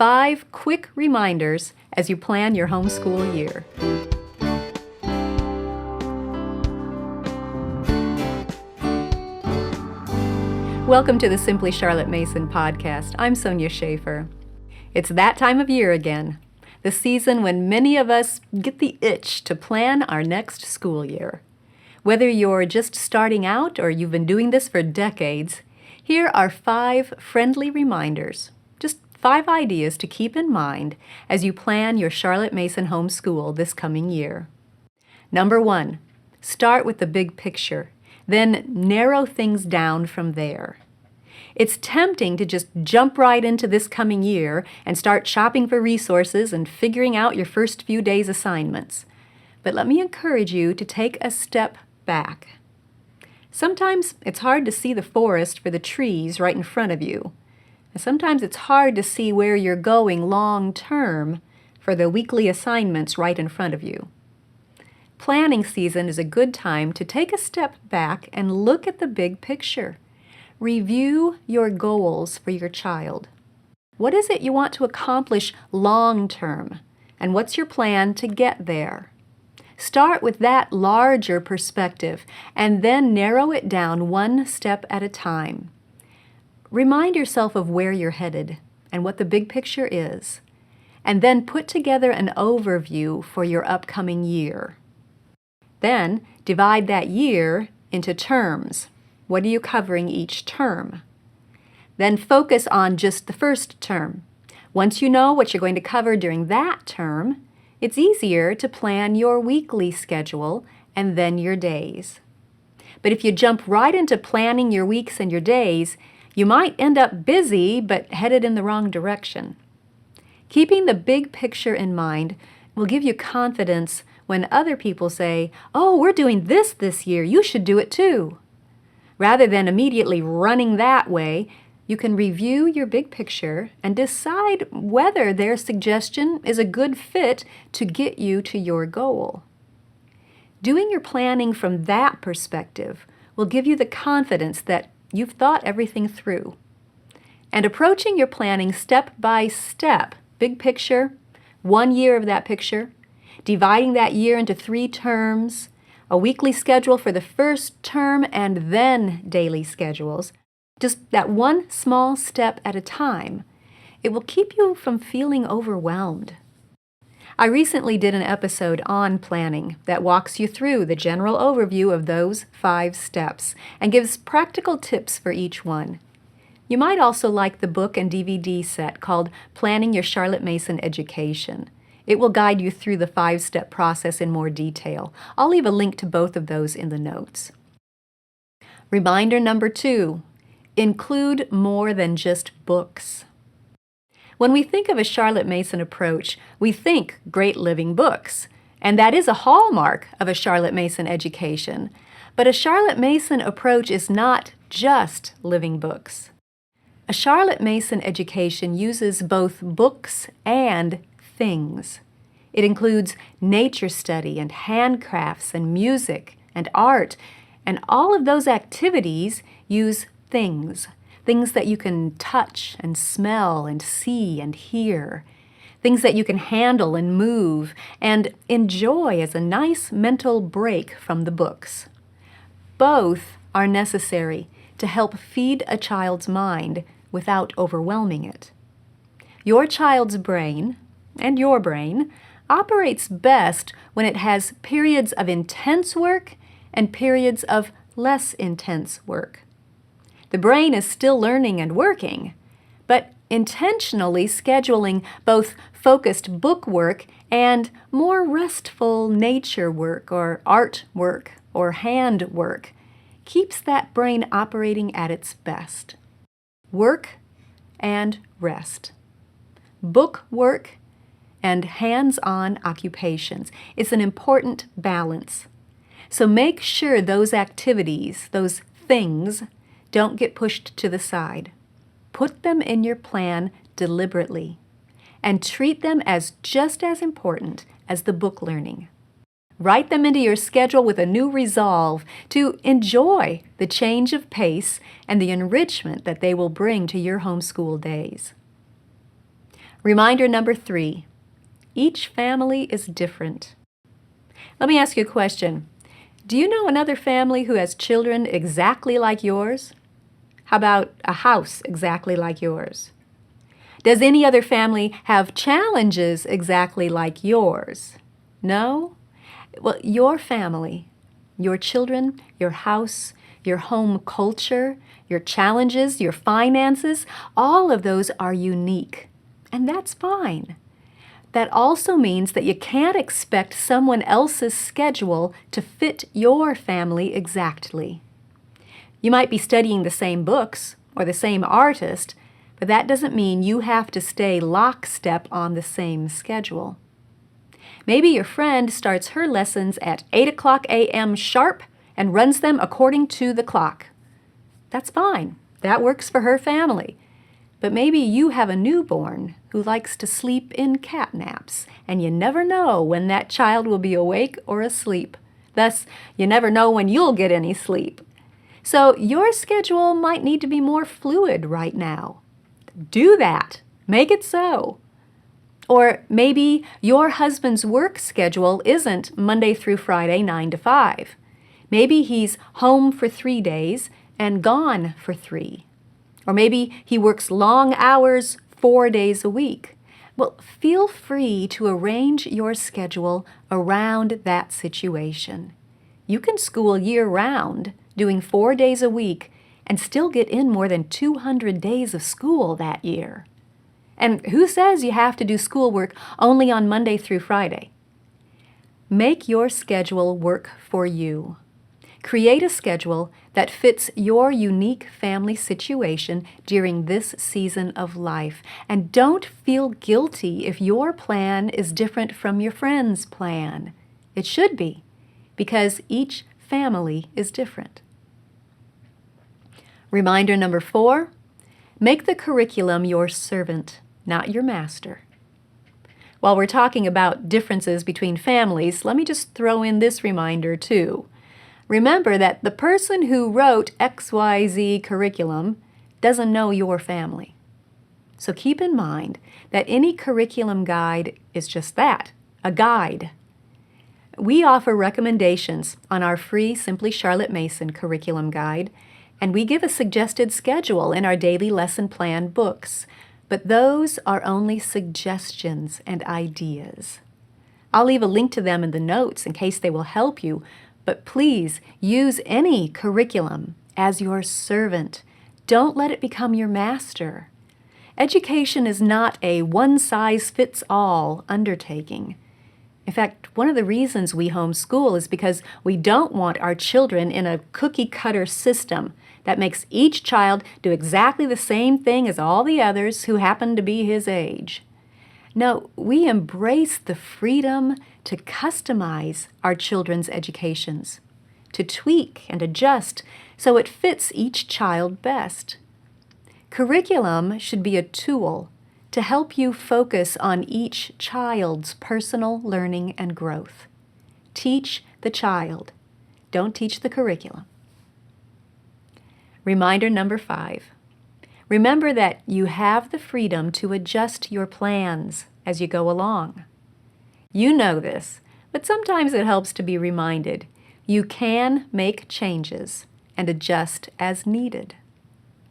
5 quick reminders as you plan your homeschool year. Welcome to the Simply Charlotte Mason podcast. I'm Sonia Schaefer. It's that time of year again, the season when many of us get the itch to plan our next school year. Whether you're just starting out or you've been doing this for decades, here are 5 friendly reminders, just 5 ideas to keep in mind as you plan your Charlotte Mason homeschool this coming year. Number 1, start with the big picture, then narrow things down from there. It's tempting to just jump right into this coming year and start shopping for resources and figuring out your first few days' assignments. But let me encourage you to take a step back. Sometimes it's hard to see the forest for the trees right in front of you. And sometimes it's hard to see where you're going long term for the weekly assignments right in front of you. Planning season is a good time to take a step back and look at the big picture. Review your goals for your child. What is it you want to accomplish long term? And what's your plan to get there? Start with that larger perspective and then narrow it down one step at a time. Remind yourself of where you're headed and what the big picture is, and then put together an overview for your upcoming year. Then divide that year into terms. What are you covering each term? Then focus on just the first term. Once you know what you're going to cover during that term, it's easier to plan your weekly schedule and then your days. But if you jump right into planning your weeks and your days, you might end up busy but headed in the wrong direction. Keeping the big picture in mind will give you confidence when other people say, "Oh, we're doing this year, you should do it too." Rather than immediately running that way, you can review your big picture and decide whether their suggestion is a good fit to get you to your goal. Doing your planning from that perspective will give you the confidence that you've thought everything through. And approaching your planning step by step, big picture, 1 year of that picture, dividing that year into 3 terms, a weekly schedule for the first term and then daily schedules, just that one small step at a time, it will keep you from feeling overwhelmed. I recently did an episode on planning that walks you through the general overview of those 5 steps and gives practical tips for each one. You might also like the book and DVD set called Planning Your Charlotte Mason Education. It will guide you through the 5-step process in more detail. I'll leave a link to both of those in the notes. Reminder number 2. Include more than just books. When we think of a Charlotte Mason approach, we think great living books, and that is a hallmark of a Charlotte Mason education. But a Charlotte Mason approach is not just living books. A Charlotte Mason education uses both books and things. It includes nature study and handcrafts and music and art, and all of those activities use things that you can touch and smell and see and hear, things that you can handle and move and enjoy as a nice mental break from the books. Both are necessary to help feed a child's mind without overwhelming it. Your child's brain, and your brain, operates best when it has periods of intense work and periods of less intense work. The brain is still learning and working, but intentionally scheduling both focused book work and more restful nature work or art work or hand work keeps that brain operating at its best. Work and rest. Book work and hands-on occupations. It's an important balance. So make sure those activities, those things, don't get pushed to the side. Put them in your plan deliberately and treat them as just as important as the book learning. Write them into your schedule with a new resolve to enjoy the change of pace and the enrichment that they will bring to your homeschool days. Reminder number 3, each family is different. Let me ask you a question. Do you know another family who has children exactly like yours? How about a house exactly like yours? Does any other family have challenges exactly like yours? No? Well, your family, your children, your house, your home culture, your challenges, your finances, all of those are unique. And that's fine. That also means that you can't expect someone else's schedule to fit your family exactly. You might be studying the same books or the same artist, but that doesn't mean you have to stay lockstep on the same schedule. Maybe your friend starts her lessons at 8 o'clock a.m. sharp and runs them according to the clock. That's fine. That works for her family. But maybe you have a newborn who likes to sleep in cat naps, and you never know when that child will be awake or asleep. Thus, you never know when you'll get any sleep. So your schedule might need to be more fluid right now. Do that. Make it so. Or maybe your husband's work schedule isn't Monday through Friday 9 to 5. Maybe he's home for 3 days and gone for 3. Or maybe he works long hours 4 days a week. Well, feel free to arrange your schedule around that situation. You can school year-round, doing 4 days a week, and still get in more than 200 days of school that year. And who says you have to do schoolwork only on Monday through Friday? Make your schedule work for you. Create a schedule that fits your unique family situation during this season of life. And don't feel guilty if your plan is different from your friend's plan. It should be, because each family is different. Reminder number 4, make the curriculum your servant, not your master. While we're talking about differences between families, let me just throw in this reminder too. Remember that the person who wrote XYZ curriculum doesn't know your family. So keep in mind that any curriculum guide is just that, a guide. We offer recommendations on our free Simply Charlotte Mason curriculum guide, and we give a suggested schedule in our daily lesson plan books, but those are only suggestions and ideas. I'll leave a link to them in the notes in case they will help you, but please use any curriculum as your servant. Don't let it become your master. Education is not a one-size-fits-all undertaking. In fact, one of the reasons we homeschool is because we don't want our children in a cookie-cutter system that makes each child do exactly the same thing as all the others who happen to be his age. No, we embrace the freedom to customize our children's educations, to tweak and adjust so it fits each child best. Curriculum should be a tool to help you focus on each child's personal learning and growth. Teach the child. Don't teach the curriculum. Reminder number 5. Remember that you have the freedom to adjust your plans as you go along. You know this, but sometimes it helps to be reminded. You can make changes and adjust as needed.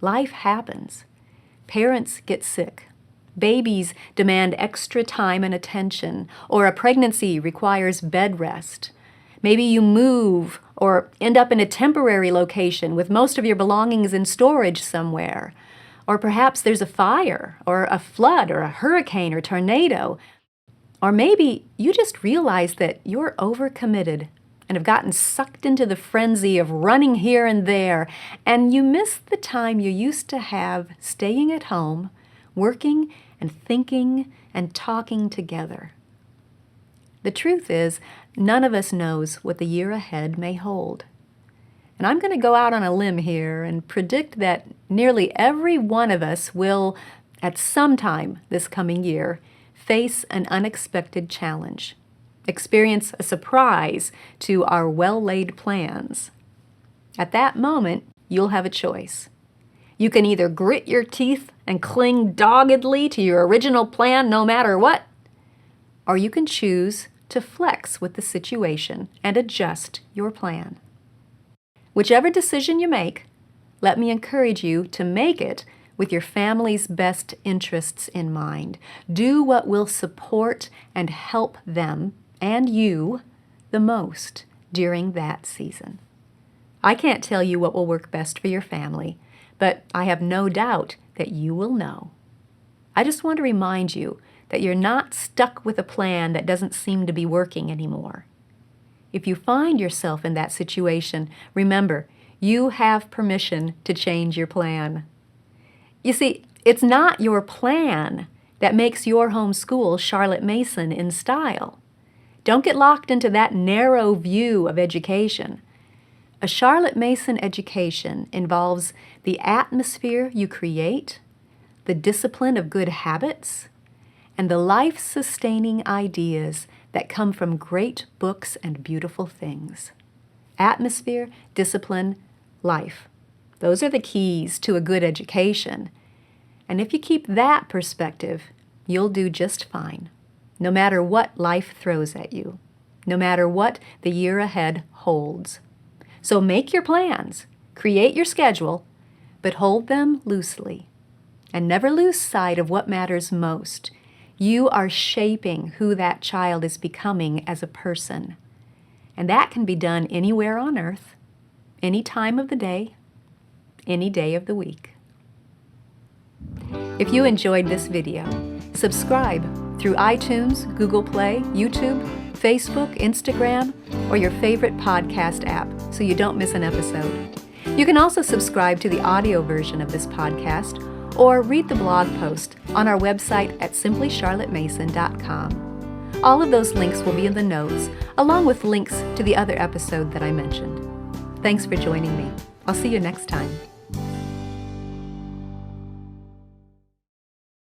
Life happens. Parents get sick. Babies demand extra time and attention, or a pregnancy requires bed rest. Maybe you move or end up in a temporary location with most of your belongings in storage somewhere. Or perhaps there's a fire, or a flood, or a hurricane, or tornado. Or maybe you just realize that you're overcommitted and have gotten sucked into the frenzy of running here and there, and you miss the time you used to have staying at home, working and thinking and talking together. The truth is, none of us knows what the year ahead may hold. And I'm going to go out on a limb here and predict that nearly every one of us will, at some time this coming year, face an unexpected challenge, experience a surprise to our well-laid plans. At that moment, you'll have a choice. You can either grit your teeth and cling doggedly to your original plan no matter what, or you can choose to flex with the situation and adjust your plan. Whichever decision you make, let me encourage you to make it with your family's best interests in mind. Do what will support and help them and you the most during that season. I can't tell you what will work best for your family, but I have no doubt that you will know. I just want to remind you that you're not stuck with a plan that doesn't seem to be working anymore. If you find yourself in that situation, remember, you have permission to change your plan. You see, it's not your plan that makes your homeschool Charlotte Mason in style. Don't get locked into that narrow view of education. A Charlotte Mason education involves the atmosphere you create, the discipline of good habits, and the life-sustaining ideas that come from great books and beautiful things. Atmosphere, discipline, life. Those are the keys to a good education. And if you keep that perspective, you'll do just fine, no matter what life throws at you, no matter what the year ahead holds. So make your plans, create your schedule, but hold them loosely. And never lose sight of what matters most. You are shaping who that child is becoming as a person. And that can be done anywhere on earth, any time of the day, any day of the week. If you enjoyed this video, subscribe through iTunes, Google Play, YouTube, Facebook, Instagram, or your favorite podcast app so you don't miss an episode. You can also subscribe to the audio version of this podcast or read the blog post on our website at simplycharlottemason.com. All of those links will be in the notes, along with links to the other episode that I mentioned. Thanks for joining me. I'll see you next time.